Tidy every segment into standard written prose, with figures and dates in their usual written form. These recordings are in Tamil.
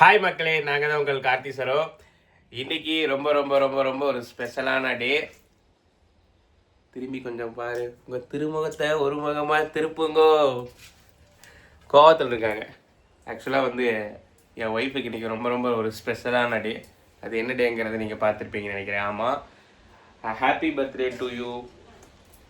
ஹாய் மக்களே, நாங்கள் தான் உங்கள் கார்த்தி சரோ. இன்னைக்கு ரொம்ப ரொம்ப ரொம்ப ரொம்ப ஒரு ஸ்பெஷலான டே. திரும்பி கொஞ்சம் பாரு, உங்கள் திருமுகத்தை ஒரு முகமாக திருப்புங்கோ. கோவத்தில் இருக்காங்க. ஆக்சுவலாக வந்து என் ஒய்ஃபுக்கு இன்றைக்கி ரொம்ப ரொம்ப ஒரு ஸ்பெஷலான டே. அது என்ன டேங்கிறத நீங்கள் பார்த்துருப்பீங்கன்னு நினைக்கிறேன். ஆமாம், happy birthday to you.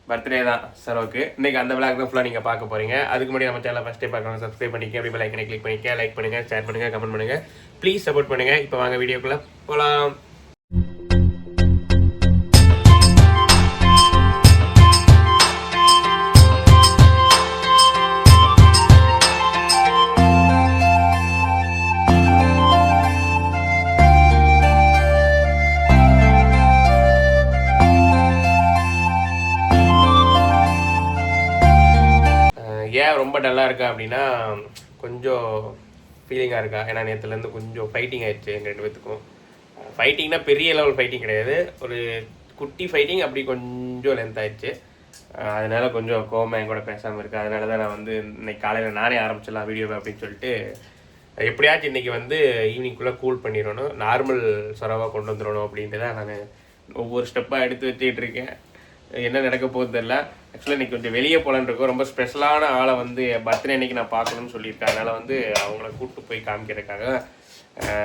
Birthday தான் சரோக்கு. இன்றைக்கி அந்த விளாக் தான் ஃபுல்லாக நீங்கள் பார்க்க போகிறீங்க. அதுக்கு முன்னாடி நம்ம சேனலை ஃபஸ்ட்டே பார்க்கணும், சப்ஸ்கிரைப் பண்ணிக்க, அப்படி லைக் கிளிக் பண்ணிக்க, லைக் பண்ணுங்கள், ஷேர் பண்ணுங்கள், கமெண்ட் பண்ணுங்கள், ப்ளீஸ் சப்போர்ட் பண்ணுங்கள். இப்போ வாங்க வீடியோக்குள்ளே போகலாம். ஏன் ரொம்ப டல்லாக இருக்கா அப்படின்னா, கொஞ்சம் ஃபீலிங்காக இருக்கா. ஏன்னா நேற்றுலேருந்து கொஞ்சம் ஃபைட்டிங் ஆயிடுச்சு எங்கள் ரெண்டு பேத்துக்கும். ஃபைட்டிங்னா பெரிய லெவல் ஃபைட்டிங் கிடையாது, ஒரு குட்டி ஃபைட்டிங். அப்படி கொஞ்சம் லென்த் ஆயிடுச்சு. அதனால கொஞ்சம் கோவமாக என் கூட பேசாமல் இருக்குது. அதனால தான் நான் வந்து இன்னைக்கு காலையில் நானே ஆரம்பிச்சிடலாம் வீடியோவை அப்படின்னு சொல்லிட்டு, எப்படியாச்சும் இன்றைக்கி வந்து ஈவினிங்குள்ளே கூல் பண்ணிடணும், நார்மல் சொரவாக கொண்டு வந்துடணும் அப்படின்ட்டு தான் நான் ஒவ்வொரு ஸ்டெப்பாக எடுத்து வச்சுக்கிட்டு இருக்கேன். என்ன நடக்க போகுது தெரியல. ஆக்சுவலாக இன்றைக்கி கொஞ்சம் வெளியே போகலான்னு இருக்கோம். ரொம்ப ஸ்பெஷலான ஆளை வந்து பர்த்டே அன்றைக்கி நான் பார்க்கணும்னு சொல்லியிருக்கேன். அதனால் வந்து அவங்கள கூப்பிட்டு போய் காமிக்கிறதுக்காக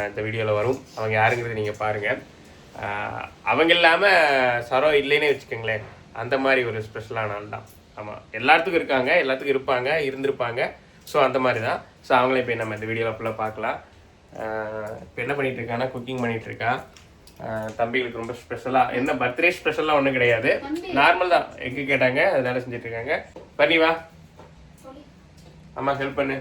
இந்த வீடியோவில் வரும். அவங்க யாருங்கிறது நீங்கள் பாருங்கள். அவங்க இல்லாமல் சரோ இல்லைன்னே வச்சுக்கோங்களேன், அந்த மாதிரி ஒரு ஸ்பெஷலான ஆள் தான். ஆமாம், எல்லாத்துக்கும் இருக்காங்க, எல்லாத்துக்கும் இருப்பாங்க, இருந்திருப்பாங்க. ஸோ அந்த மாதிரி தான். ஸோ அவங்களே போய் நம்ம இந்த வீடியோவில் ஃபுல்லாக பார்க்கலாம். இப்போ என்ன பண்ணிகிட்ருக்காங்கன்னா, குக்கிங் பண்ணிகிட்ருக்கான். தம்பிகளுக்கு ரொம்ப ஸ்பெஷலாக, என்ன பர்த்டே ஸ்பெஷலாக ஒன்றும் கிடையாது, நார்மல் தான். எக்கு கேட்டாங்க, அதனால செஞ்சுட்டு இருக்காங்க. பண்ணி வா அம்மா, ஹெல்ப் பண்ணு.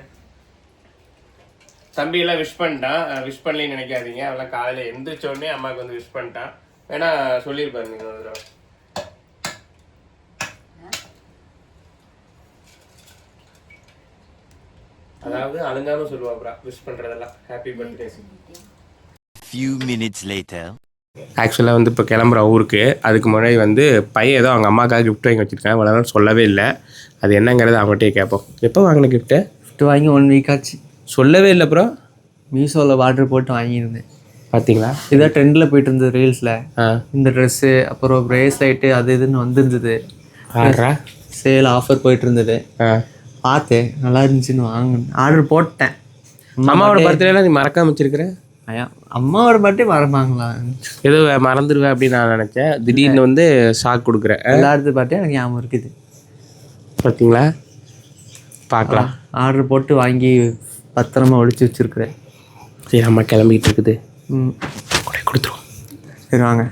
தம்பியெல்லாம் விஷ் பண்ணிட்டான். விஷ் பண்ணலன்னு நினைக்காதீங்க, அவெல்லாம் காலையில் எந்திரிச்ச உடனே அம்மாவுக்கு வந்து விஷ் பண்ணிட்டான். வேணா சொல்லியிருப்பாரு நீங்கள் ஒரு தடவை. அதாவது அழுங்காலும் சொல்லுவாப்ரா விஷ் பண்ணுறதெல்லாம். Happy birthday. Few minutes later. ஆக்சுவலாக வந்து இப்போ கிளம்புற ஊருக்கு. அதுக்கு முன்னாடி வந்து பையன் ஏதோ அவங்க அம்மாக்காக கிஃப்ட் வாங்கி வச்சுருக்கேன். இவ்வளோ நாள் சொல்லவே இல்லை. அது என்னங்கிறது அவங்ககிட்டே கேட்போம். எப்போ வாங்கின கிஃப்ட்டு வாங்கி 1 வீக் ஆச்சு. சொல்லவே இல்லை. அப்புறம் மீஷோவில் ஆர்டர் போட்டு வாங்கியிருந்தேன். பார்த்தீங்களா, இதான் ட்ரெண்டில் போயிட்டு இருந்தது ரீல்ஸில். இந்த ட்ரெஸ்ஸு அப்புறம் ப்ரேஸ்லைட்டு அது இதுன்னு வந்துருந்தது. சேல் ஆஃபர் போயிட்டு இருந்தது. பார்த்தேன், நல்லா இருந்துச்சுன்னு வாங்கினேன், ஆர்டர் போட்டேன். அம்மாவோட பர்த்டேலாம் நீ மறக்காம வச்சிருக்கிற? ஐயா, அம்மாவோட பர்த்டே மறப்பாங்களா? ஏதோ மறந்துடுவேன் அப்படின்னு நான் நினச்சேன். திடீர்னு வந்து ஷாக் கொடுக்குறேன். எல்லாத்து பர்த்டே எனக்கு ஞாபகம் இருக்குது. பார்த்தீங்களா, பார்க்கலாம். ஆர்டர் போட்டு வாங்கி பத்திரமா ஒழிச்சு வச்சுருக்குறேன். சரி, அம்மா கிளம்பிக்கிட்டு இருக்குது. கொடுத்துருவோம். சரி வாங்க.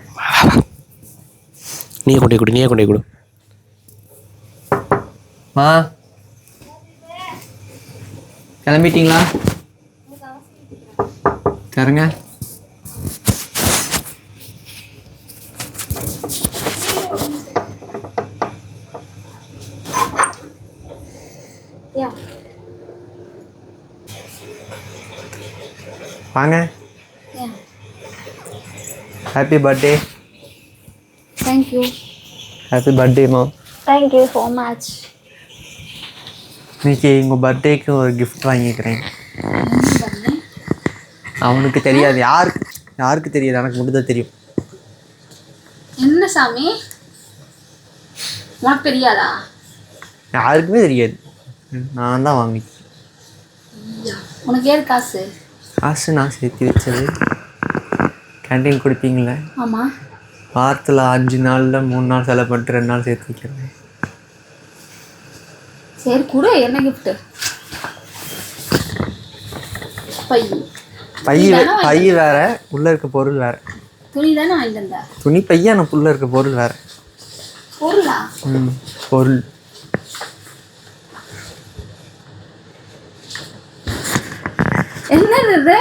நீயே கொண்டே கொடு. மா, கிளம்பிட்டீங்களா? தரங்க. வாங்க. Happy birthday. Thank you. Happy birthday மா. Thank you so much. இன்னைக்கு உங்கள் பர்த்டேக்கு ஒரு கிஃப்ட் வாங்கிக்கிறேன். அவனுக்கு தெரியாது, யாருக்கு தெரியாது, எனக்கு மட்டும் தான் தெரியும். என்ன சாமி, உனக்கு தெரியாதா? யாருக்குமே தெரியாது, நான் தான் வாங்கிக்கிறேன். உனக்கு ஏது காசு? காசு நான் சேர்த்து வச்சது. கேண்டீன் கொடுப்பீங்களே? ஆமாம். வாரத்தில் 5 நாளில் 3 நாள் செலவு பண்ணிட்டு 2 நாள் சேர்த்து வைக்கிறேன். சரி கொடு, என்ன கிஃப்ட்டு? பை வேற, உள்ள இருக்க பொருள் வேற. துணி தானே வாங்கிட்டு வந்த? துணி பையா, எனக்கு உள்ள இருக்க பொருள் வேற. பொருளா? பொருள். என்னது இது?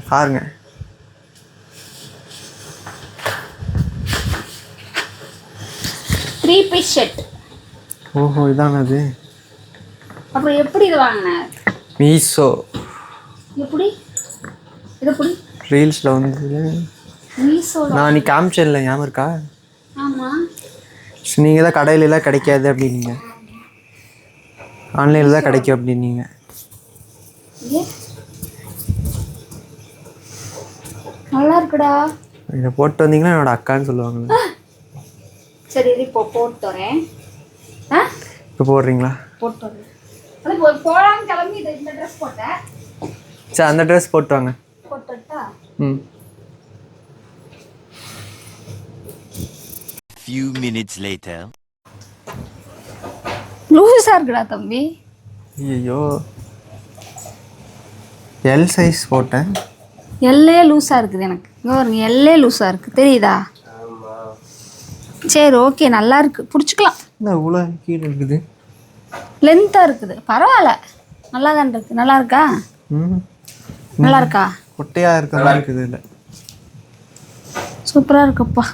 பாருங்க. Three piece set. ஓஹோ, இதான அது. அப்புறம் எப்படி இது வாங்கின? மீஷோ. எப்படி இது? எப்படி ரீல்ஸில் வந்து மீஷோ நான் நீ காமிச்சேன்ல, ஞாபகம் இருக்கா? ஆமாம். நீங்கள் தான் கடையிலலாம் கிடைக்காது அப்படின்னீங்க, ஆன்லைனில் தான் கிடைக்கும் அப்படின்னீங்க. நல்லா இருக்குடா. இதை போட்டு வந்தீங்கன்னா என்னோட அக்கான்னு சொல்லுவாங்க. சரி இது இப்போ போட்டு வரேன். ஆ இப்போ போடுறீங்களா? போட்டு வரேன். அது போகலான்னு கிளம்பி இந்த ட்ரெஸ் போட்டேன். சரி அந்த ட்ரெஸ் போட்டு வாங்க. போட்டுட்டா? ம். Few minutes later. லூஸாக இருக்குடா தம்பி. ஐயோ எல் சைஸ் போட்டேன். எல்லே லூஸாக இருக்குது எனக்கு. இங்கே பாருங்க எல்லே லூஸாக இருக்குது தெரியுதா? சரி ஓகே நல்லா இருக்குது, பிடிச்சிக்கலாம். இந்த இவ்வளோ கீழே இருக்குது. லென்த்தாக இருக்குது, பரவாயில்ல, நல்லா தான் இருக்குது. நல்லா இருக்கா? ம். நல்லா இருக்கா? கொட்டையாக இருக்க மாதிரி இருக்குது. இல்லை சூப்பராக இருக்குப்பா.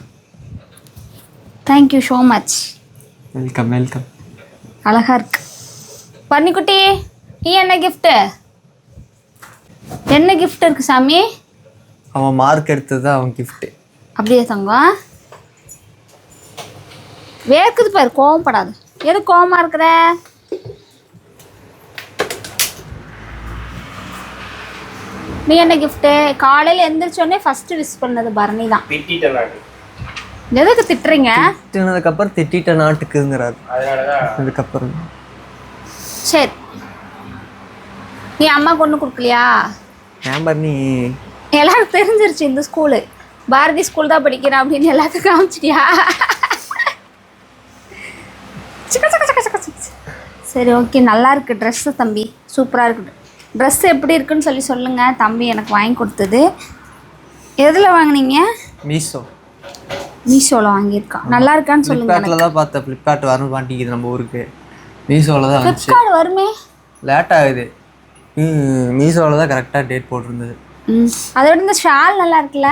Thank you so much. Welcome welcome. அழகா இருக்கு. பன்னிக்குட்டி நீ என்ன கிஃப்ட்டு? என்ன கிஃப்ட் இருக்கு சாமி? அவன் மார்க் எடுத்தது தான் அவன் கிஃப்ட்டு. அப்படியே தங்கம். வேர்க்குது பாரு, கோவப்படாது. எது கோவமா இருக்கிற? நீ என்ன கிஃப்ட்டு? காலையில் எந்திரிச்சோடனே ஃபஸ்ட்டு விஷ் பண்ணது பரணி தான். எதுக்கு திட்டுறீங்க? திட்டினதுக்கப்புறம் திட்டிட்ட நாட்டுக்குங்கிறாரு. அதனாலதான் அதுக்கப்புறம் சரி நீ அம்மா கொண்டு கொடுக்கலையா? ஏன் நீ எல்லாரும் தெரிஞ்சிருச்சு இந்த ஸ்கூலு பாரதி ஸ்கூல் தான் படிக்கிறேன் அப்படின்னு எல்லாத்துக்கும் காமிச்சிட்டியா? சரி ஓகே நல்லா இருக்கு ட்ரெஸ்ஸு தம்பி, சூப்பராக இருக்குது. ட்ரெஸ் எப்படி இருக்குன்னு சொல்லி சொல்லுங்கள். தம்பி எனக்கு வாங்கி கொடுத்தது. எதில் வாங்கினீங்க? மீஷோ. மீஷோவில் வாங்கியிருக்கான். நல்லா இருக்கான்னு சொல்லுங்கள். ஃப்ளிப்கார்ட்டில் தான் பார்த்தேன். ஃப்ளிப்கார்ட் வர மாட்டேங்குது நம்ம ஊருக்கு. மீஷோவில் தான் வந்துச்சு. ஃப்ளிப்கார்ட் வருமே, லேட் ஆகுது. மீஷோவில் தான் கரெக்டாக டேட் போட்டிருந்தது. அதை விட இந்த ஷால் நல்லா இருக்குல்ல?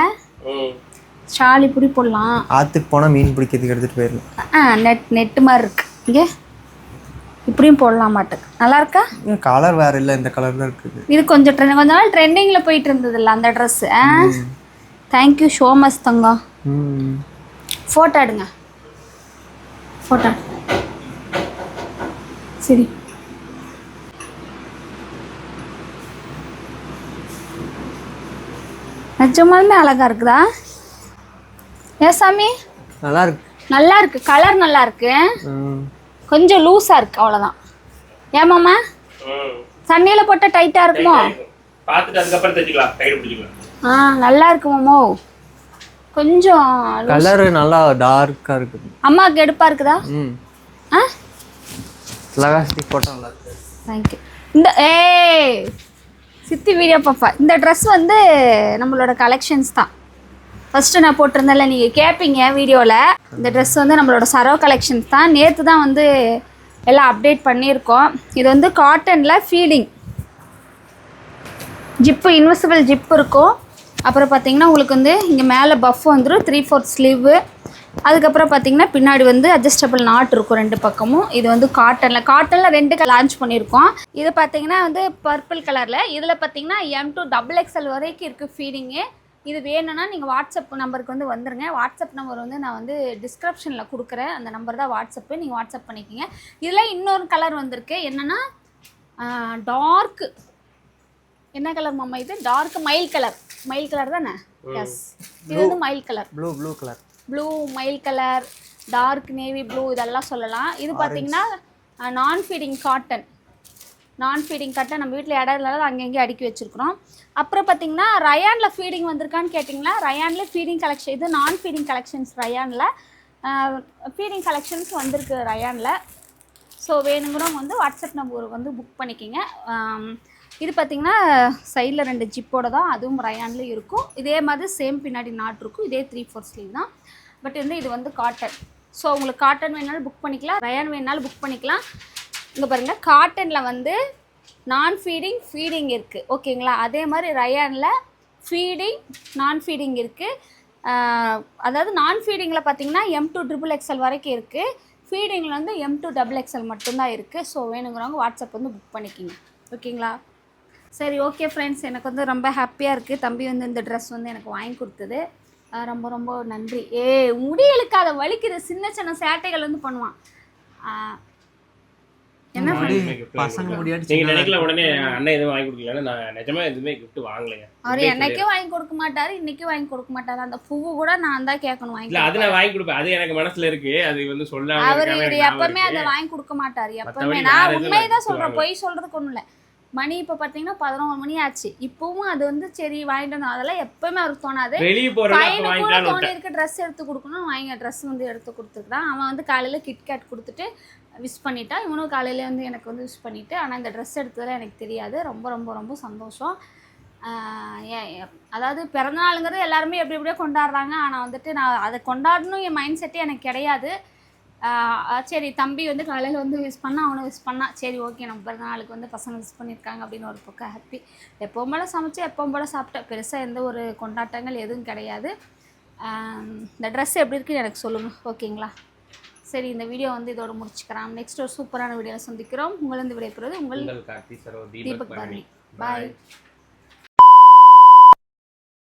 ஷால் இப்படி போடலாம். ஆற்றுக்கு போனால் மீன் பிடிக்கிறதுக்கு எடுத்துகிட்டு போயிடலாம். நெட்டு மாதிரி இருக்கு. இங்கே இப்படியும் போடலாம் மாட்டுக்கு. நல்லா இருக்கா? கலர் வேறு இல்லை, இந்த கலர் தான் இருக்குது. இது கொஞ்சம் கொஞ்ச நாள் ட்ரெண்டிங்கில் போயிட்டு இருந்ததில்ல அந்த ட்ரெஸ்ஸு. தேங்க்யூ ஸோ மச் தங்கம். ஃபோட்டோ எடுங்க, ஃபோட்டோ. சரி நிஜமாலுமே அழகா இருக்குதா? ஏன் சாமி? நல்லா இருக்கு. நல்லா இருக்கு, கலர் நல்லா இருக்கு. கொஞ்சம் லூஸாக இருக்கு அவ்வளோதான். ஏமாம்மா தண்ணியில் போட்டால் டைட்டாக இருக்குமோ? பார்த்துட்டு அதுக்கப்புறம் தைச்சிக்கலாம், டைட் பிடிச்சிக்கலாம். நல்லா இருக்கு மாமோ. கொஞ்சம் கலர் நல்லா டார்க்காக இருக்குது. அம்மாவுக்கு எடுப்பாக இருக்குதா? லகாஸ்டிக் போட்டால் நல்லா இருக்கு. தேங்க்யூ. இந்த சித்தி வீடியோ பாப்பா. இந்த ட்ரெஸ் வந்து நம்மளோட கலெக்ஷன்ஸ் தான். ஃபஸ்ட்டு நான் போட்டிருந்தேன்ல, நீங்கள் கேட்பீங்க வீடியோவில். இந்த ட்ரெஸ் வந்து நம்மளோட சரோ கலெக்ஷன்ஸ் தான். நேற்று தான் வந்து எல்லாம் அப்டேட் பண்ணியிருக்கோம். இது வந்து காட்டனில் ஃபீடிங் ஜிப்பு, இன்விசிபிள் ஜிப் இருக்கும். அப்புறம் பார்த்திங்கன்னா உங்களுக்கு வந்து இங்கே மேலே பஃப் வந்துடும், 3/4 ஸ்லீவு. அதுக்கப்புறம் பார்த்திங்கன்னா பின்னாடி வந்து அட்ஜஸ்டபிள் நாட் இருக்கும் 2 பக்கமும். இது வந்து காட்டனில் 2 லான்ச் பண்ணியிருக்கோம். இது பார்த்திங்கன்னா வந்து பர்பிள் கலரில். இதில் பார்த்திங்கன்னா M2 XXL வரைக்கும் இருக்குது ஃபீடிங்கு. இது வேணும்னா நீங்கள் வாட்ஸ்அப் நம்பருக்கு வந்து வந்துடுங்க. வாட்ஸ்அப் நம்பர் வந்து நான் வந்து டிஸ்கிரிப்ஷனில் கொடுக்குறேன். அந்த நம்பர் தான் வாட்ஸ்அப்பு, நீங்கள் வாட்ஸ்அப் பண்ணிக்கிங்க. இதில் இன்னொரு கலர் வந்திருக்கு. என்னென்னா டார்க்கு, என்ன கலர் மாமா இது? டார்க் மயில் கலர் தானே? எஸ், இது வந்து மயில் கலர். ப்ளூ கலர், ப்ளூ மயில் கலர், டார்க் நேவி ப்ளூ இதெல்லாம் சொல்லலாம். இது பார்த்திங்கன்னா நான் ஃபீடிங் காட்டன் நம்ம வீட்டில் இடம் இல்லாத அங்கங்கே அடுக்கி வச்சுருக்குறோம். அப்புறம் பார்த்திங்கன்னா ரயானில் ஃபீடிங் வந்திருக்கான்னு கேட்டிங்களா? ரயானில் ஃபீடிங் கலெக்ஷன், இது நான் ஃபீடிங் கலெக்ஷன்ஸ். ரயானில் ஃபீடிங் கலெக்ஷன்ஸ் வந்திருக்கு ரயானில். ஸோ வேணுங்கிறவங்க வந்து வாட்ஸ்அப் நம்பருக்கு வந்து புக் பண்ணிக்கோங்க. இது பார்த்திங்கன்னா சைடில் 2 ஜிப்போட தான், அதுவும் ரயானில் இருக்கும். இதே மாதிரி சேம் பின்னாடி நாட் இருக்கும். இதே 3/4 ஸ்லீவ் தான். பட் வந்து இது வந்து காட்டன். ஸோ உங்களுக்கு காட்டன் வேணாலும் புக் பண்ணிக்கலாம், ரயான் வேணாலும் புக் பண்ணிக்கலாம். இங்கே பாருங்கள், காட்டனில் வந்து நான் ஃபீடிங் இருக்குது, ஓகேங்களா? அதே மாதிரி ரயானில் ஃபீடிங் நான் ஃபீடிங் இருக்குது. அதாவது நான் ஃபீடிங்கில் பார்த்திங்கன்னா M2 XXL வரைக்கும் இருக்குது. ஃபீடிங்கில் வந்து M2 XXL மட்டும்தான் இருக்குது. ஸோ வேணுங்கிறவங்க வாட்ஸ்அப் வந்து புக் பண்ணிக்கிங்க, ஓகேங்களா? சரி ஓகே ஃப்ரெண்ட்ஸ், எனக்கு வந்து ரொம்ப ஹாப்பியாக இருக்குது. தம்பி வந்து இந்த ட்ரெஸ் வந்து எனக்கு வாங்கி கொடுத்தது. ரொம்ப ரொம்ப நன்றி. முடியலுக்கு அதை வலிக்கிற சின்ன சின்ன சேட்டைகள் வந்து பண்ணுவான். என்ன பசங்க முடியாது. நீங்க நினைக்கல உடனே அண்ணன் எதுவும் வாங்கி கொடுக்கலன்னு. நான் நிஜமா எதுவுமே gift வாங்கலைங்க. அவர் என்னைக்கும் வாங்கி கொடுக்க மாட்டாரு, இன்னைக்கும் வாங்கி கொடுக்க மாட்டாரு. அந்த பூவு கூட நான் தான் கேட்கணும் வாங்கி. இல்ல அது நான் வாங்கி கொடுப்பேன், அது எனக்கு மனசுல இருக்கு. அது வந்து சொல்லாம அவர் எப்பவுமே அதை வாங்கி கொடுக்க மாட்டாரு எப்பவுமே. நான் உண்மைதான் சொல்றேன், பொய் சொல்றதுக்கு ஒண்ணும் இல்லை. மணி இப்போ பார்த்தீங்கன்னா 11 மணி ஆச்சு. இப்பவும் அது வந்து சரி வாங்கிட்டு வந்தோம், அதெல்லாம் எப்பவுமே அவருக்கு தோணாது. வெளியே போறப்ப பையனுக்கு கூட தோணி இருக்கு ட்ரெஸ் எடுத்து கொடுக்கணும், வாங்க ட்ரெஸ் வந்து எடுத்து கொடுத்துருக்கான். அவன் வந்து காலையில கிட்கேட் கொடுத்துட்டு விஷ் பண்ணிட்டான். இவனும் காலையில வந்து எனக்கு வந்து விஷ் பண்ணிட்டு. ஆனால் இந்த ட்ரெஸ் எடுத்ததெல்லாம் எனக்கு தெரியாது. ரொம்ப ரொம்ப ரொம்ப சந்தோஷம். அதாவது பிறந்தநாளுங்கிறது எல்லாருமே எப்படி எப்படியோ கொண்டாடுறாங்க. ஆனால் வந்துட்டு நான் அதை கொண்டாடணும் என் மைண்ட் செட்டே எனக்கு கிடையாது. சரி தம்பி வந்து காலையில் வந்து விஷ் பண்ணால் அவனும் விஷ் பண்ணான். சரி ஓகே நம்ம பிறந்தநாளுக்கு வந்து பசங்க விஷ் பண்ணியிருக்காங்க அப்படின்னு ஒரு பக்கம் ஹாப்பி. எப்பவும் போல் சமைச்சு எப்பவும் போல் சாப்பிட்டேன். பெருசாக எந்த ஒரு கொண்டாட்டங்கள் எதுவும் கிடையாது. இந்த ட்ரெஸ் எப்படி இருக்குன்னு எனக்கு சொல்லுங்கள், ஓகேங்களா? சரி, இந்த வீடியோ வந்து இதோட முடிச்சுக்கிறோம். நெக்ஸ்ட் ஒரு சூப்பரான வீடியோவில் சந்திக்கிறோம். உங்களிருந்து விடைபெறுவது உங்கள் கார்த்தி சரோ தீபக் பரணி. பாய்.